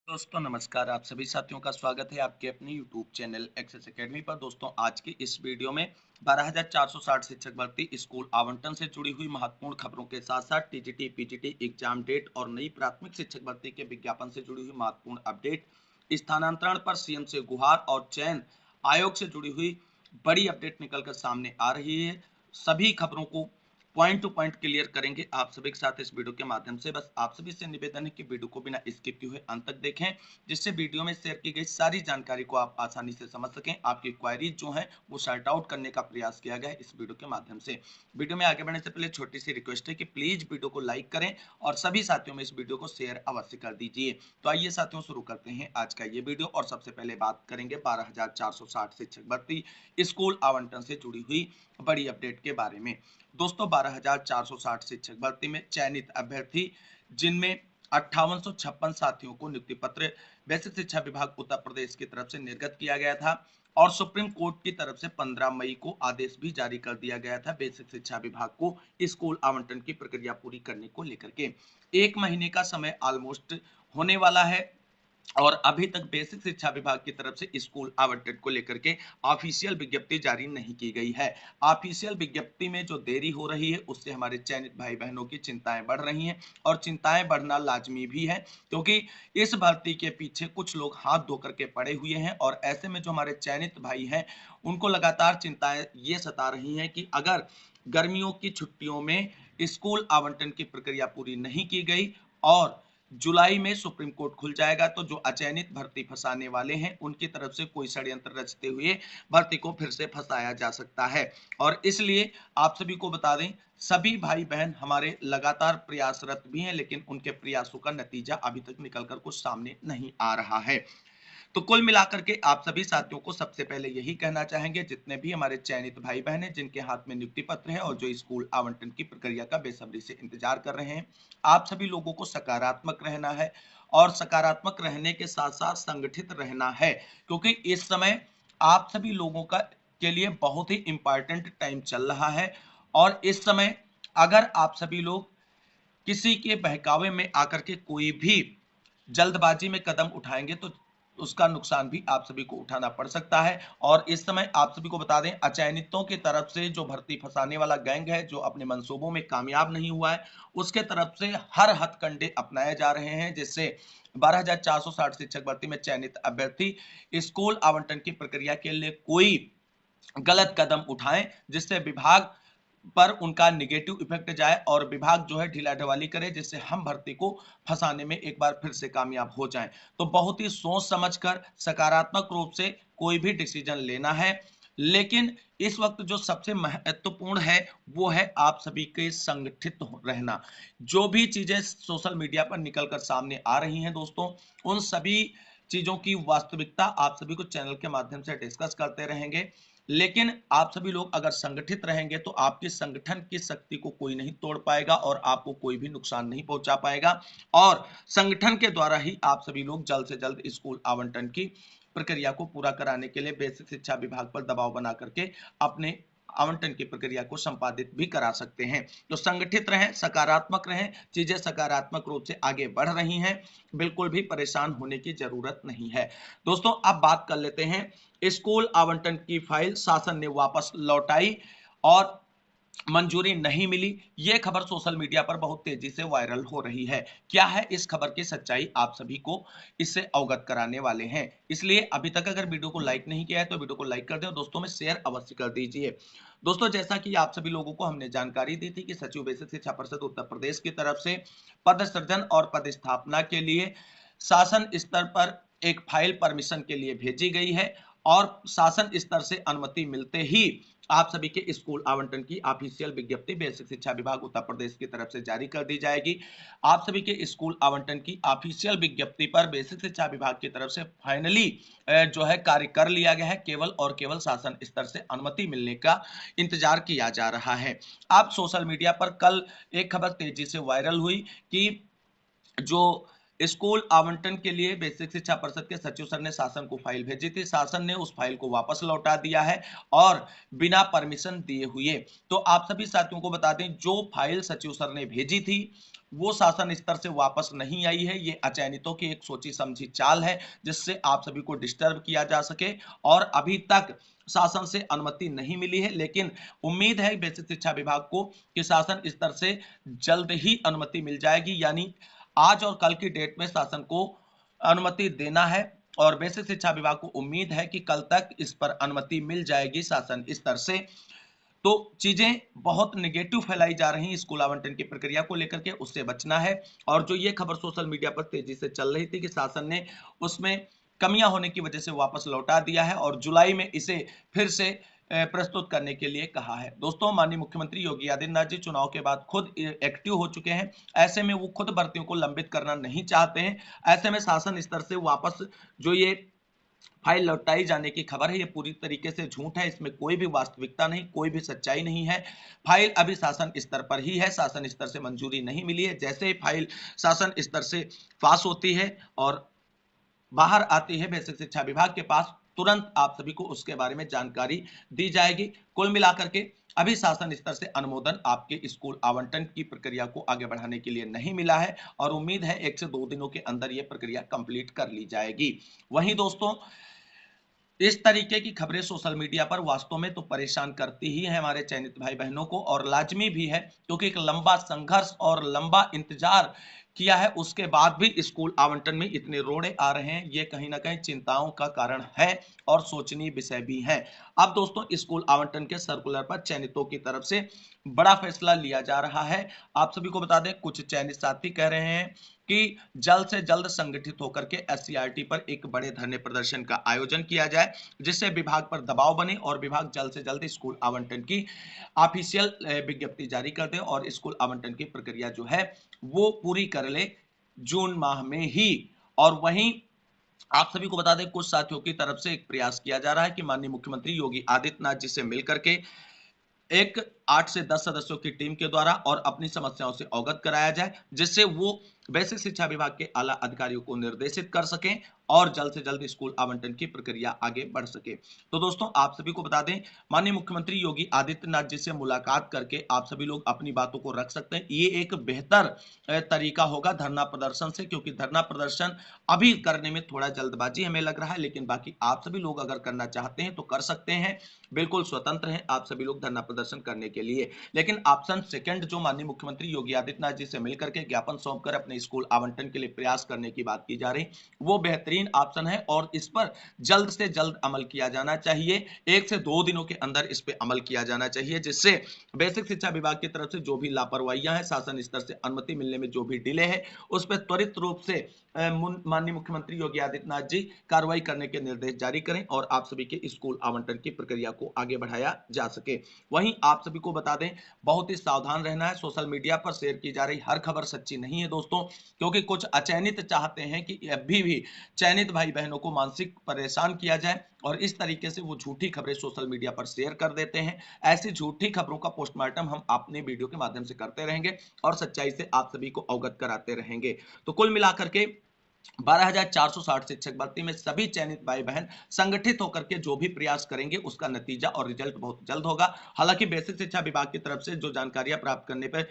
दोस्तों नमस्कार। आप सभी साथियों का स्वागत है आपके अपने यूट्यूब चैनल एक्सेस एकेडमी पर। दोस्तों आज की इस वीडियो में 12,460 शिक्षक भर्ती स्कूल आवंटन से जुड़ी हुई महत्वपूर्ण खबरों के साथ साथ टीजीटी पीजीटी एग्जाम डेट और नई प्राथमिक शिक्षक भर्ती के विज्ञापन से जुड़ी हुई महत्वपूर्ण अपडेट, स्थानांतरण पर सीएम से गुहार और चयन आयोग से जुड़ी हुई बड़ी अपडेट निकलकर सामने आ रही है। सभी खबरों को पॉइंट टू पॉइंट क्लियर करेंगे आप सभी के साथ इस वीडियो के माध्यम से। बस आप सभी से निवेदन है कि वीडियो को बिना स्किप किए हुए अंत तक देखें, जिससे वीडियो में शेयर की गई सारी जानकारी को आप आसानी से समझ सकें। आपकी क्वेरीज जो हैं वो सॉर्ट आउट करने का प्रयास किया गया है इस वीडियो के माध्यम से। वीडियो में आगे बढ़ने से पहले छोटी सी रिक्वेस्ट है कि प्लीज वीडियो को लाइक करें और सभी साथियों में इस वीडियो को शेयर अवश्य कर दीजिए। तो आइए साथियों शुरू करते हैं आज का ये वीडियो और सबसे पहले बात करेंगे 12,460 शिक्षक भर्ती स्कूल आवंटन से जुड़ी हुई बड़ी अपडेट के बारे में। दोस्तों 12,460 शिक्षक भर्ती में चयनित अभ्यर्थी, जिनमें 5856 साथियों को नियुक्ति पत्र बेसिक शिक्षा विभाग उत्तर प्रदेश की तरफ से निर्गत किया गया था और सुप्रीम कोर्ट की तरफ से 15 मई को आदेश भी जारी कर दिया गया था बेसिक शिक्षा विभाग को स्कूल आवंटन की प्रक्रिया पूरी करने को लेकर के। एक महीने का समय ऑलमोस्ट होने वाला है और अभी तक बेसिक शिक्षा विभाग की तरफ से स्कूल आवंटन को लेकर के ऑफिशियल विज्ञप्ति जारी नहीं की गई है। ऑफिशियल विज्ञप्ति में जो देरी हो रही है उससे हमारे चयनित भाई बहनों की चिंताएं बढ़ रही हैं और चिंताएं बढ़ना लाजमी भी है, क्योंकि इस भर्ती के पीछे कुछ लोग हाथ धो करके पड़े हुए हैं और ऐसे में जो हमारे चयनित भाई हैं उनको लगातार चिंताएं ये सता रही हैं कि अगर गर्मियों की छुट्टियों में स्कूल आवंटन की प्रक्रिया पूरी नहीं की गई और जुलाई में सुप्रीम कोर्ट खुल जाएगा तो जो अचयनित भर्ती फंसाने वाले हैं उनकी तरफ से कोई षड्यंत्र रचते हुए भर्ती को फिर से फंसाया जा सकता है। और इसलिए आप सभी को बता दें, सभी भाई बहन हमारे लगातार प्रयासरत भी हैं, लेकिन उनके प्रयासों का नतीजा अभी तक निकलकर कुछ सामने नहीं आ रहा है। तो कुल मिलाकर के आप सभी साथियों को सबसे पहले यही कहना चाहेंगे, जितने भी हमारे चयनित भाई बहन हैं जिनके हाथ में नियुक्ति पत्र है और जो स्कूल आवंटन की प्रक्रिया का बेसब्री से इंतजार कर रहे हैं, आप सभी लोगों को सकारात्मक रहना है और सकारात्मक रहने के साथ साथ संगठित रहना है, क्योंकि इस समय आप सभी लोगों का के लिए बहुत ही इंपॉर्टेंट टाइम चल रहा है। और इस समय अगर आप सभी लोग किसी के बहकावे में आकर के कोई भी जल्दबाजी में कदम उठाएंगे तो उसका नुकसान भी आप सभी को उठाना पड़ सकता है। और इस समय आप सभी को बता दें, अचयनितों की तरफ से जो भर्ती फंसाने वाला गैंग है जो अपने मंसूबों में कामयाब नहीं हुआ है, उसके तरफ से हर हथकंडे अपनाए जा रहे हैं, जिससे 12,460 शिक्षक भर्ती में चयनित अभ्यर्थी स्कूल आवंटन की प्रक्रिया के लिए कोई गलत कदम उठाएं जिससे विभाग पर उनका निगेटिव इफेक्ट जाए और विभाग जो है ढीला ढवाली करे, जिससे हम भर्ती को फंसाने में एक बार फिर से कामयाब हो जाएं। तो बहुत ही सोच समझकर सकारात्मक रूप से कोई भी डिसीजन लेना है, लेकिन इस वक्त जो सबसे महत्वपूर्ण है वो है आप सभी के संगठित रहना। जो भी चीजें सोशल मीडिया पर निकलकर सामने आ रही हैं दोस्तों, उन सभी चीजों की वास्तविकता आप सभी को चैनल के माध्यम से डिस्कस करते रहेंगे, लेकिन आप सभी लोग अगर संगठित रहेंगे तो आपके संगठन की शक्ति को कोई नहीं तोड़ पाएगा और आपको कोई भी नुकसान नहीं पहुंचा पाएगा। और संगठन के द्वारा ही आप सभी लोग जल्द से जल्द स्कूल आवंटन की प्रक्रिया को पूरा कराने के लिए बेसिक शिक्षा विभाग पर दबाव बना करके अपने आवंटन की प्रक्रिया को संपादित भी करा सकते हैं। तो संगठित रहें, सकारात्मक रहें, चीजें सकारात्मक रूप से आगे बढ़ रही हैं, बिल्कुल भी परेशान होने की जरूरत नहीं है। दोस्तों अब बात कर लेते हैं, स्कूल आवंटन की फाइल शासन ने वापस लौटाई और मंजूरी नहीं मिली। यह खबर सोशल मीडिया पर बहुत तेजी से वायरल हो रही है। क्या है इस खबर की सच्चाई, आप सभी को इससे अवगत कराने वाले हैं, इसलिए अभी तक अगर वीडियो को लाइक नहीं किया है तो वीडियो को लाइक कर दें और दोस्तों में शेयर अवश्य कर दीजिए। दोस्तों जैसा कि आप सभी लोगों को हमने जानकारी दी थी कि सचिव बेसिक शिक्षा परिषद उत्तर प्रदेश की तरफ से पद सृजन और पद स्थापना के लिए शासन स्तर पर एक फाइल परमिशन के लिए भेजी गई है और शासन स्तर से अनुमति मिलते ही आप सभी के स्कूल आवंटन की ऑफिशियल विज्ञप्ति बेसिक शिक्षा विभाग उत्तर प्रदेश की तरफ से जारी कर दी जाएगी। आप सभी के स्कूल आवंटन की ऑफिशियल विज्ञप्ति पर बेसिक शिक्षा विभाग की तरफ से फाइनली जो है कार्य कर लिया गया है, केवल और केवल शासन स्तर से अनुमति मिलने का इंतजार किया जा रहा है। आप सोशल मीडिया पर कल एक खबर तेजी से वायरल हुई कि जो स्कूल आवंटन के लिए बेसिक शिक्षा परिषद के सचिव सर ने शासन को फाइल भेजी थी, शासन ने उस फाइल को वापस लौटा दिया है और बिना परमिशन दिए हुए। तो आप सभी साथियों को बता दें, जो फाइल सचिव सर ने भेजी थी वो शासन स्तर से वापस नहीं आई है। ये अचयनितों की एक सोची समझी चाल है जिससे आप सभी को डिस्टर्ब किया जा सके, और अभी तक शासन से अनुमति नहीं मिली है, लेकिन उम्मीद है बेसिक शिक्षा विभाग को कि शासन स्तर से जल्द ही अनुमति मिल जाएगी। यानी आज और कल की डेट में शासन को अनुमति देना है, और बेसिक शिक्षा विभाग को उम्मीद है कि कल तक इस पर अनुमति मिल जाएगी शासन स्तर से। तो चीजें बहुत नेगेटिव फैलाई जा रही हैं स्कूल आवंटन की प्रक्रिया को लेकर के, उससे बचना है। और जो ये खबर सोशल मीडिया पर तेजी से चल रही थी कि शासन ने उसमें कमियां होने की वजह से वापस लौटा दिया है और जुलाई में इसे फिर से प्रस्तुत करने के लिए कहा है। दोस्तों, माननीय मुख्यमंत्री योगी आदित्यनाथ जी चुनाव के बाद खुद एक्टिव हो चुके हैं। ऐसे में वो खुद भर्तियों को लंबित करना नहीं चाहते हैं। ऐसे में शासन स्तर से वापस जो ये फाइल लौटाई जाने की खबर है, ये पूरी तरीके से झूठ है। इसमें कोई भी वास्तविकता नहीं, कोई भी सच्चाई नहीं है। फाइल अभी शासन स्तर पर ही है, शासन स्तर से मंजूरी नहीं मिली है। जैसे ही फाइल शासन स्तर से पास होती है और बाहर आती है बेसिक शिक्षा विभाग के पास, तुरंत आप सभी को उसके बारे में जानकारी दी जाएगी। कुल मिलाकर के अभी शासन स्तर से अनुमोदन आपके स्कूल आवंटन की प्रक्रिया को आगे बढ़ाने के लिए नहीं मिला है, और उम्मीद है 1 से 2 दिनों के अंदर यह प्रक्रिया कंप्लीट कर ली जाएगी। वहीं दोस्तों, इस तरीके की खबरें सोशल मीडिया पर वास्तव में तो परेशान करती ही है हमारे चयनित भाई बहनों को, और लाजमी भी है, क्योंकि एक लंबा संघर्ष और लंबा इंतजार किया है, उसके बाद भी स्कूल आवंटन में इतने रोड़े आ रहे हैं। ये कहीं ना कहीं चिंताओं का कारण है और सोचनीय विषय भी है। अब दोस्तों, स्कूल आवंटन के सर्कुलर पर चयनितों की तरफ से बड़ा फैसला लिया जा रहा है। आप सभी को बता दें, कुछ चयनित साथी कह रहे हैं कि जल्द से जल्द संगठित होकर के एससीईआरटी पर एक बड़े धरने प्रदर्शन का आयोजन किया जाए, जिससे विभाग पर दबाव बने और विभाग जल्द से जल्द स्कूल आवंटन की ऑफिशियल विज्ञप्ति जारी कर दे और स्कूल आवंटन की प्रक्रिया जो है वो पूरी कर ले जून माह में ही। और वहीं आप सभी को बता दें, कुछ साथियों की तरफ से एक प्रयास किया जा रहा है कि माननीय मुख्यमंत्री योगी आदित्यनाथ जी से मिलकर के एक 8 से 10 सदस्यों की टीम के द्वारा और अपनी समस्याओं से अवगत कराया जाए, जिससे वो बेसिक शिक्षा विभाग के आला अधिकारियों को निर्देशित कर सकें और जल्द से जल्द स्कूल आवंटन की प्रक्रिया आगे बढ़ सके। तो दोस्तों, आप सभी को बता दें, माननीय मुख्यमंत्री योगी आदित्यनाथ जी से मुलाकात करके आप सभी लोग अपनी बातों को रख सकते हैं। ये एक बेहतर तरीका होगा धरना प्रदर्शन से, क्योंकि धरना प्रदर्शन अभी करने में थोड़ा जल्दबाजी हमें लग रहा है, लेकिन बाकी आप सभी लोग अगर करना चाहते हैं तो कर सकते हैं। बिल्कुल स्वतंत्र हैं आप सभी लोग धरना प्रदर्शन करने के लिए। लेकिन ऑप्शन सेकंड, जो माननीय मुख्यमंत्री योगी आदित्यनाथ जी से मिलकर के ज्ञापन सौंपकर अपने स्कूल आवंटन के लिए प्रयास करने की बात की जा रही, वो बेहतरीन ऑप्शन है और इस पर जल्द से जल्द अमल किया जाना चाहिए। 1 से 2 दिनों के अंदर इस पे अमल किया जाना चाहिए, जिससे बेसिक शिक्षा विभाग की तरफ से जो भी लापरवाहियां हैं, शासन स्तर से अनुमति मिलने में जो भी डिले है, उस पर त्वरित रूप से माननीय मुख्यमंत्री योगी आदित्यनाथ जी कार्रवाई करने के निर्देश जारी करें और आप सभी के स्कूल आवंटन की प्रक्रिया को आगे बढ़ाया जा सके। वहीं आप सभी को बता दें, बहुत ही सावधान रहना है। सोशल मीडिया पर शेयर की जा रही हर खबर सच्ची नहीं है दोस्तों, क्योंकि कुछ अचयनित चाहते हैं कि अभी भी चयनित भाई बहनों को मानसिक परेशान किया जाए, और इस तरीके से वो झूठी खबरें सोशल मीडिया पर शेयर कर देते हैं। ऐसी झूठी खबरों का पोस्टमार्टम हम अपने वीडियो के माध्यम से करते रहेंगे और सच्चाई से आप सभी को अवगत कराते रहेंगे। तो कुल मिलाकर के 12,460 शिक्षक भर्ती में सभी चयनित भाई बहन संगठित होकर के जो भी प्रयास करेंगे, उसका नतीजा और रिजल्ट बहुत जल्द होगा। हालांकि बेसिक शिक्षा विभाग की तरफ से जो जानकारियां प्राप्त करने पर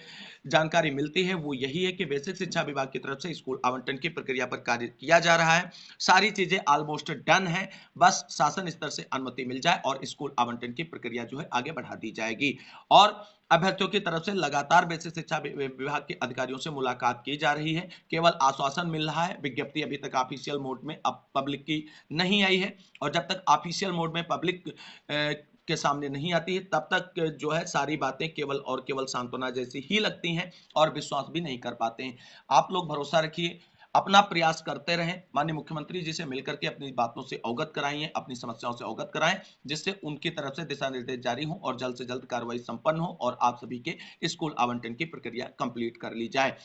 जानकारी मिलती है, वो यही है कि बेसिक शिक्षा विभाग की तरफ से स्कूल आवंटन की प्रक्रिया पर कार्य किया जा रहा है। सारी चीजें ऑलमोस्ट डन है, बस शासन स्तर से अनुमति मिल जाए और स्कूल आवंटन की प्रक्रिया जो है आगे बढ़ा दी जाएगी। और अभ्यर्थियों की तरफ से लगातार बेसिक शिक्षा विभाग के अधिकारियों से मुलाकात की जा रही है। केवल आश्वासन मिल रहा है, विज्ञप्ति अभी तक ऑफिशियल मोड में अब पब्लिक की नहीं आई है, और जब तक ऑफिशियल मोड में पब्लिक के सामने नहीं आती है, तब तक जो है सारी बातें केवल और केवल सांत्वना जैसी ही लगती हैं और विश्वास भी नहीं कर पाते हैं। आप लोग भरोसा रखिए, अपना प्रयास करते रहें, माननीय मुख्यमंत्री जी से मिलकर के अपनी बातों से अवगत कराइए, अपनी समस्याओं से अवगत कराएं, जिससे उनकी तरफ से दिशा निर्देश जारी हो और जल्द से जल्द कार्रवाई संपन्न हो और आप सभी के स्कूल आवंटन की प्रक्रिया कंप्लीट कर ली जाए।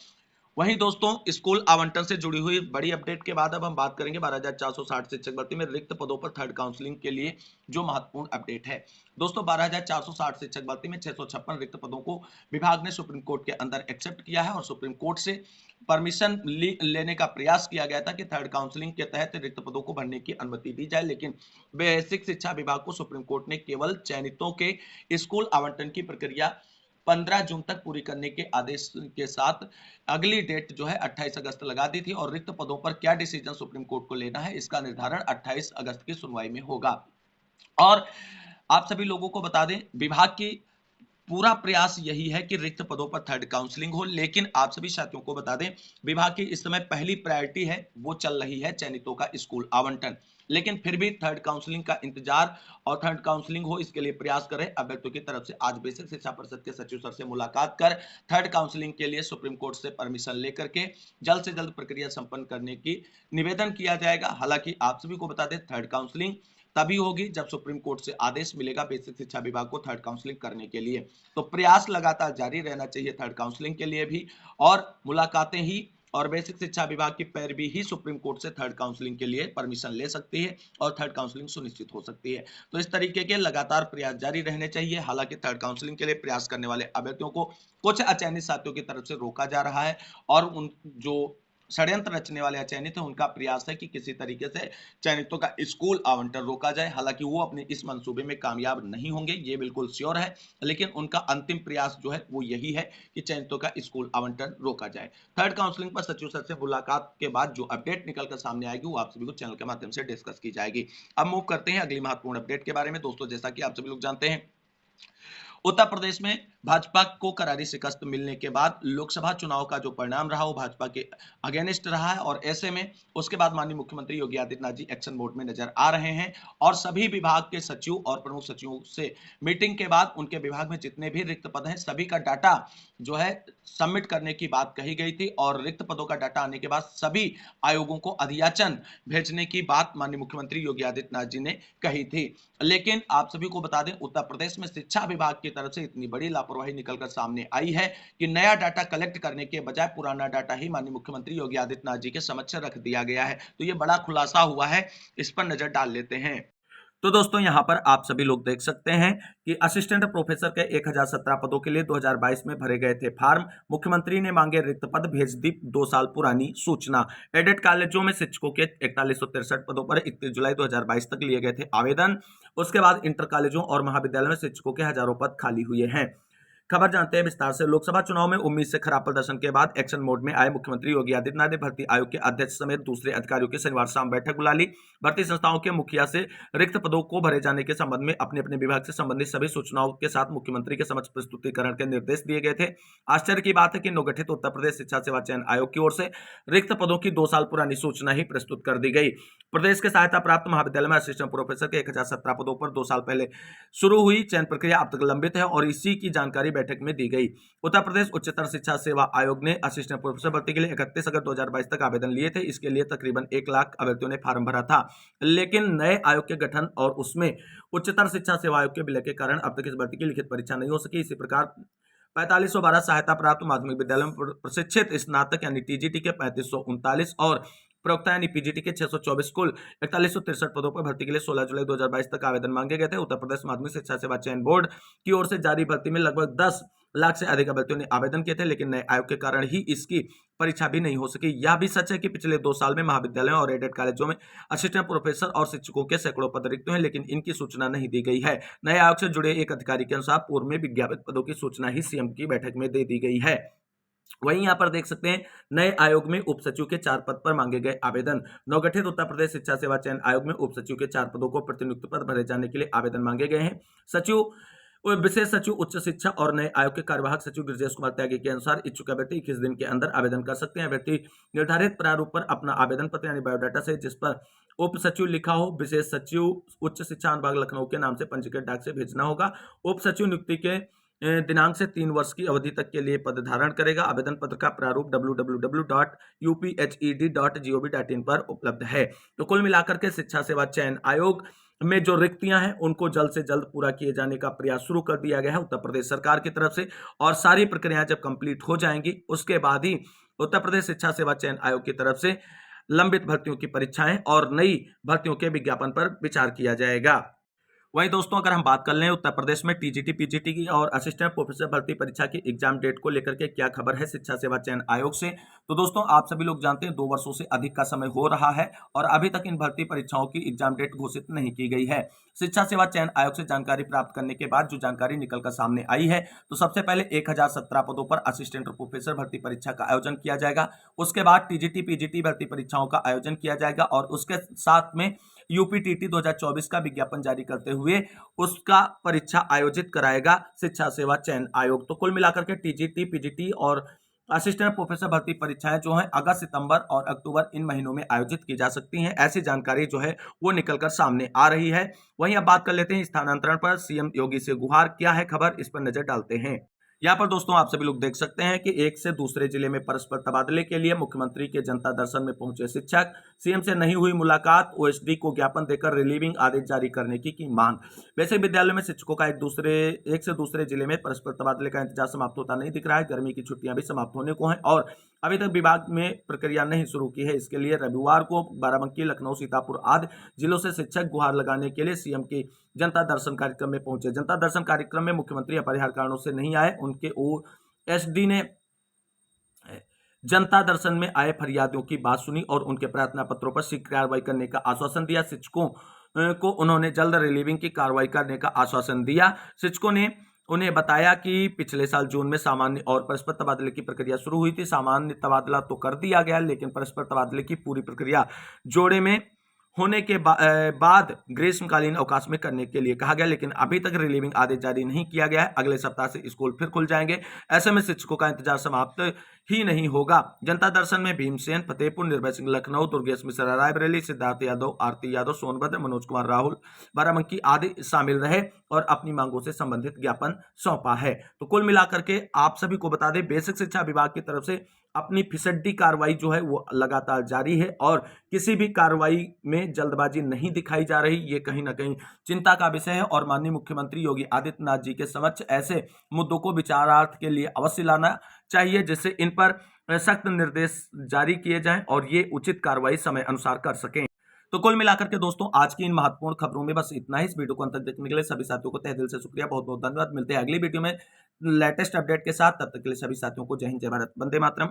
वहीं दोस्तों, स्कूल आवंटन से जुड़ी हुई बड़ी अपडेट के बाद अब हम बात करेंगे 12,460 शिक्षक भर्ती में रिक्त पदों पर थर्ड काउंसलिंग के लिए जो महत्वपूर्ण अपडेट है। दोस्तों, 12,460 शिक्षक भर्ती में 656 रिक्त पदों को विभाग ने सुप्रीम कोर्ट के अंदर एक्सेप्ट किया है और सुप्रीम कोर्ट से परमिशन लेने का प्रयास किया गया था कि थर्ड काउंसलिंग के तहत रिक्त पदों को भरने की अनुमति दी जाए, लेकिन बेसिक शिक्षा विभाग को सुप्रीम कोर्ट ने केवल चयनितों के स्कूल आवंटन की प्रक्रिया 15 जून तक पूरी करने के आदेश के साथ अगली डेट जो है 28 अगस्त लगा दी थी और रिक्त पदों पर क्या डिसीजन सुप्रीम कोर्ट को लेना है इसका निर्धारण 28 अगस्त की सुनवाई में होगा। और आप सभी लोगों को बता दें, विभाग की पूरा प्रयास यही है कि रिक्त पदों पर थर्ड काउंसलिंग हो, लेकिन आप सभी साथियों को बता दें, विभाग की इस समय पहली प्रायोरिटी है वो चल रही है चयनितों का स्कूल आवंटन। लेकिन फिर भी थर्ड काउंसलिंग का इंतजार और थर्ड काउंसलिंग हो इसके लिए प्रयास करें। अभ्यर्थियों की तरफ से आज बेसिक शिक्षा परिषद के सचिव सर से मुलाकात कर थर्ड काउंसलिंग के लिए सुप्रीम कोर्ट से परमिशन लेकर के जल्द से जल्द प्रक्रिया संपन्न करने की निवेदन किया जाएगा। हालांकि आप सभी को बता दें, थर्ड काउंसलिंग तभी होगी जब सुप्रीम कोर्ट से आदेश मिलेगा बेसिक शिक्षा विभाग को थर्ड काउंसलिंग करने के लिए। तो प्रयास लगातार जारी रहना चाहिए थर्ड काउंसलिंग के लिए भी, और मुलाकातें ही और बेसिक शिक्षा विभाग की पैरवी ही सुप्रीम कोर्ट से थर्ड काउंसलिंग के लिए परमिशन ले सकती है और थर्ड काउंसलिंग सुनिश्चित हो सकती है। तो इस तरीके के लगातार प्रयास जारी रहने चाहिए। हालांकि थर्ड काउंसलिंग के लिए प्रयास करने वाले अभ्यर्थियों को कुछ अचयनित साथियों की तरफ से रोका जा रहा है और उन जो षड्यंत्र रचने वाले अचयनित है उनका प्रयास है कि किसी तरीके से चयनितों का स्कूल आवंटन रोका जाए। हालांकि वो अपने इस मंसूबे में कामयाब नहीं होंगे, ये बिल्कुल श्योर है, लेकिन उनका अंतिम प्रयास जो है वो यही है कि चयनितों का स्कूल आवंटन रोका जाए। थर्ड काउंसलिंग पर सचिव सर से मुलाकात के बाद जो अपडेट निकलकर सामने आएगी वो आप सभी को चैनल के माध्यम से डिस्कस की जाएगी। अब मूव करते हैं अगली महत्वपूर्ण अपडेट के बारे में। दोस्तों, जैसा कि आप सभी लोग जानते हैं, उत्तर प्रदेश में भाजपा को करारी शिकस्त मिलने के बाद लोकसभा चुनाव का जो परिणाम रहा वो भाजपा के अगेंस्ट रहा है और ऐसे में उसके बाद माननीय मुख्यमंत्री योगी आदित्यनाथ जी एक्शन मोड में नजर आ रहे हैं और सभी विभाग के सचिव और प्रमुख सचिवों से मीटिंग के बाद उनके विभाग में जितने भी रिक्त पद हैं सभी का डाटा जो है सबमिट करने की बात कही गई थी और रिक्त पदों का डाटा आने के बाद सभी आयोगों को अधियाचन भेजने की बात माननीय मुख्यमंत्री योगी आदित्यनाथ जी ने कही थी। लेकिन आप सभी को बता दें, उत्तर प्रदेश में शिक्षा विभाग की तरफ से इतनी बड़ी लापरवाही निकलकर सामने आई है कि नया डाटा कलेक्ट करने के बजाय पुराना डाटा ही माननीय मुख्यमंत्री योगी आदित्यनाथ जी के समक्ष रख दिया गया है। तो ये बड़ा खुलासा हुआ है, इस पर नजर डाल लेते हैं। तो दोस्तों, यहां पर आप सभी लोग देख सकते हैं कि असिस्टेंट प्रोफेसर के 1017 पदों के लिए 2022 में भरे गए थे फॉर्म। मुख्यमंत्री ने मांगे रिक्त पद, भेज दी 2 साल पुरानी सूचना। एडेड कॉलेजों में शिक्षकों के 4163 पदों पर 31 जुलाई 2022 तक लिए गए थे आवेदन। उसके बाद इंटर कॉलेजों और महाविद्यालयों में शिक्षकों के हजारों पद खाली हुए हैं। खबर जानते हैं विस्तार से। लोकसभा चुनाव में उम्मीद से खराब प्रदर्शन के बाद एक्शन मोड में आए मुख्यमंत्री योगी आदित्यनाथ ने भर्ती आयोग के अध्यक्ष समेत दूसरे अधिकारियों की शनिवार शाम बैठक बुला ली। भर्ती संस्थाओं के मुखिया से रिक्त पदों को भरे जाने के संबंध में अपने अपने विभाग से संबंधित सभी सूचनाओं के साथ मुख्यमंत्री के समक्ष प्रस्तुतिकरण के निर्देश दिए गए थे। आश्चर्य की बात है कि नवगठित उत्तर प्रदेश शिक्षा सेवा चयन आयोग की ओर से रिक्त पदों की 2 साल पुरानी सूचना ही प्रस्तुत कर दी गई। प्रदेश के सहायता प्राप्त महाविद्यालय में असिस्टेंट प्रोफेसर के 1017 पदों पर 2 साल पहले शुरू हुई चयन प्रक्रिया अब तक लंबित है और इसी की जानकारी बैठक में दी गई। उत्तर प्रदेश उच्चतर शिक्षा सेवा आयोग ने असिस्टेंट प्रोफेसर भर्ती के लिए 31 अगस्त 2022 तक आवेदन लिए थे। इसके लिए तकरीबन 1 लाख अभ्यर्थियों ने फॉर्म भरा था, लेकिन नए आयोग के गठन और उसमें उच्चतर शिक्षा सेवा आयोग के विलय के कारण अब तक इस भर्ती की लिखित परीक्षा नहीं हो सकी। इसी प्रकार 4512 सहायता प्राप्त माध्यमिक विद्यालयों में प्रशिक्षित स्नातक यानी टीजीटी के 3539 और प्रवक्ता यानी पीजीटी के 624 कुल 4163 पदों पर भर्ती के लिए 16 जुलाई 2022 तक आवेदन मांगे गए थे। उत्तर प्रदेश माध्यमिक शिक्षा सेवा चयन बोर्ड की ओर से जारी भर्ती में लगभग 10 लाख से अधिक अभ्यर्थियों ने आवेदन किए थे, लेकिन नए आयोग के कारण ही इसकी परीक्षा भी नहीं हो सकी। यह भी सच है कि पिछले 2 साल में महाविद्यालयों और एडेड कॉलेजों में असिस्टेंट प्रोफेसर और शिक्षकों के सैकड़ों पद रिक्त हैं, लेकिन इनकी सूचना नहीं दी गई है। नए आयोग से जुड़े एक अधिकारी के अनुसार पूर्व में विज्ञापित पदों की सूचना ही सीएम की बैठक में दे दी गई है। वहीं यहां पर देख सकते हैं, नए आयोग में उप सचिव के 4 पद पर मांगे गए आवेदन। नवगठित उत्तर प्रदेश शिक्षा सेवा चयन आयोग में उप सचिव के 4 पदों को प्रतिनियुक्त पद भरे जाने के लिए आवेदन मांगे गए हैं। सचिव, विशेष सचिव उच्च शिक्षा और नए आयोग के कार्यवाहक सचिव ब्रजेश कुमार त्यागी के अनुसार इच्छुक अभ्यर्थी 21 दिन के अंदर आवेदन कर सकते हैं। अभ्यर्थी निर्धारित प्रारूप पर अपना आवेदन पत्र यानी बायोडाटा से जिस पर उप सचिव लिखा हो, विशेष सचिव उच्च शिक्षा अनुभाग लखनऊ के नाम से पंजीकृत डाक से भेजना होगा। उप सचिव नियुक्ति के दिनांक से 3 वर्ष की अवधि तक के लिए पद धारण करेगा। आवेदन पत्र का प्रारूप www.uphed.gov.in पर उपलब्ध है। तो कुल मिलाकर के शिक्षा सेवा चयन आयोग में जो रिक्तियां हैं उनको जल्द से जल्द पूरा किए जाने का प्रयास शुरू कर दिया गया है उत्तर प्रदेश सरकार की तरफ से, और सारी प्रक्रियाएं जब कंप्लीट हो जाएंगी उसके बाद ही उत्तर प्रदेश शिक्षा सेवा चयन आयोग की तरफ से लंबित भर्तियों की परीक्षाएं और नई भर्तियों के विज्ञापन पर विचार किया जाएगा। वहीं दोस्तों अगर हम बात कर लें उत्तर प्रदेश में टीजीटी पीजीटी की और असिस्टेंट प्रोफेसर भर्ती परीक्षा की एग्जाम डेट को लेकर के क्या खबर है शिक्षा सेवा चयन आयोग से। तो दोस्तों आप सभी लोग जानते हैं 2 वर्षों से अधिक का समय हो रहा है और अभी तक इन भर्ती परीक्षाओं की एग्जाम डेट घोषित नहीं की गई है। शिक्षा सेवा चयन आयोग से जानकारी प्राप्त करने के बाद जो जानकारी निकलकर सामने आई है, तो सबसे पहले 1017 पदों पर असिस्टेंट प्रोफेसर भर्ती परीक्षा का आयोजन किया जाएगा। उसके बाद टीजीटी पीजीटी भर्ती परीक्षाओं का आयोजन किया जाएगा और उसके साथ में यूपीटीटी 2024 का विज्ञापन जारी करते हुए उसका परीक्षा आयोजित कराएगा शिक्षा सेवा चयन आयोग। तो कुल मिलाकर के टीजीटी पीजीटी और असिस्टेंट प्रोफेसर भर्ती परीक्षाएं जो हैं अगस्त सितंबर और अक्टूबर इन महीनों में आयोजित की जा सकती हैं, ऐसी जानकारी जो है वो निकलकर सामने आ रही है। वहीं अब बात कर लेते हैं स्थानांतरण पर सीएम योगी से गुहार, क्या है खबर, इस पर नजर डालते हैं। यहाँ पर दोस्तों आप सभी लोग देख सकते हैं कि एक से दूसरे जिले में परस्पर तबादले के लिए मुख्यमंत्री के जनता दर्शन में पहुंचे शिक्षक, सीएम से नहीं हुई मुलाकात, ओएसडी को ज्ञापन देकर रिलीविंग आदेश जारी करने की मांग। वैसे विद्यालयों में शिक्षकों का एक से दूसरे जिले में परस्पर तबादले का इंतजार समाप्त होता नहीं दिख रहा है। गर्मी की छुट्टियां भी समाप्त होने को हैं और अभी तक विभाग में प्रक्रिया नहीं शुरू की है। इसके लिए रविवार को बाराबंकी, लखनऊ, सीतापुर आदि जिलों से शिक्षक गुहार लगाने के लिए सीएम की जनता दर्शन कार्यक्रम में पहुंचे। जनता दर्शन कार्यक्रम में मुख्यमंत्री अपरिहार्य कारणों से नहीं आए। उनके ओएसडी ने जनता दर्शन में आए फरियादियों की बात सुनी और उनके प्रार्थना पत्रों पर शीघ्र कार्रवाई करने का आश्वासन दिया। शिक्षकों को उन्होंने जल्द रिलीविंग की कार्रवाई करने का आश्वासन दिया। शिक्षकों ने उन्हें बताया कि पिछले साल जून में सामान्य और परस्पर तबादले की प्रक्रिया शुरू हुई थी। सामान्य तबादला तो कर दिया गया, लेकिन परस्पर तबादले की पूरी प्रक्रिया जोड़े में होने के बाद ग्रीष्मकालीन अवकाश में करने के लिए कहा गया, लेकिन अभी तक रिलीविंग आदेश जारी नहीं किया गया है। अगले सप्ताह से स्कूल फिर खुल जाएंगे, ऐसे में शिक्षकों का इंतजार समाप्त ही नहीं होगा। जनता दर्शन में भीमसेन, फतेहपुर, निर्भय सिंह लखनऊ, दुर्गेश मिश्रा रायबरेली, सिद्धार्थ यादव, आरती यादव सोनभद्र, मनोज कुमार राहुल बाराबंकी आदि शामिल रहे और अपनी मांगों से संबंधित ज्ञापन सौंपा है। तो कुल मिलाकर के आप सभी को बता दें, बेसिक शिक्षा विभाग की तरफ से अपनी फिसड्डी कार्रवाई जो है वो लगातार जारी है और किसी भी कार्रवाई में जल्दबाजी नहीं दिखाई जा रही। ये कहीं ना कहीं चिंता का विषय है और माननीय मुख्यमंत्री योगी आदित्यनाथ जी के समक्ष ऐसे मुद्दों को विचारार्थ के लिए अवश्य लाना चाहिए, जिससे इन पर सख्त निर्देश जारी किए जाएं और ये उचित कार्रवाई समय अनुसार कर सकें। तो कुल मिलाकर के दोस्तों आज की इन महत्वपूर्ण खबरों में बस इतना ही। इस वीडियो को अंत तक देखने के लिए सभी साथियों को तहे दिल से शुक्रिया, बहुत बहुत धन्यवाद। मिलते हैं अगली वीडियो में लेटेस्ट अपडेट के साथ, तब तक के लिए सभी साथियों को जय हिंद, जय भारत, वंदे मातरम।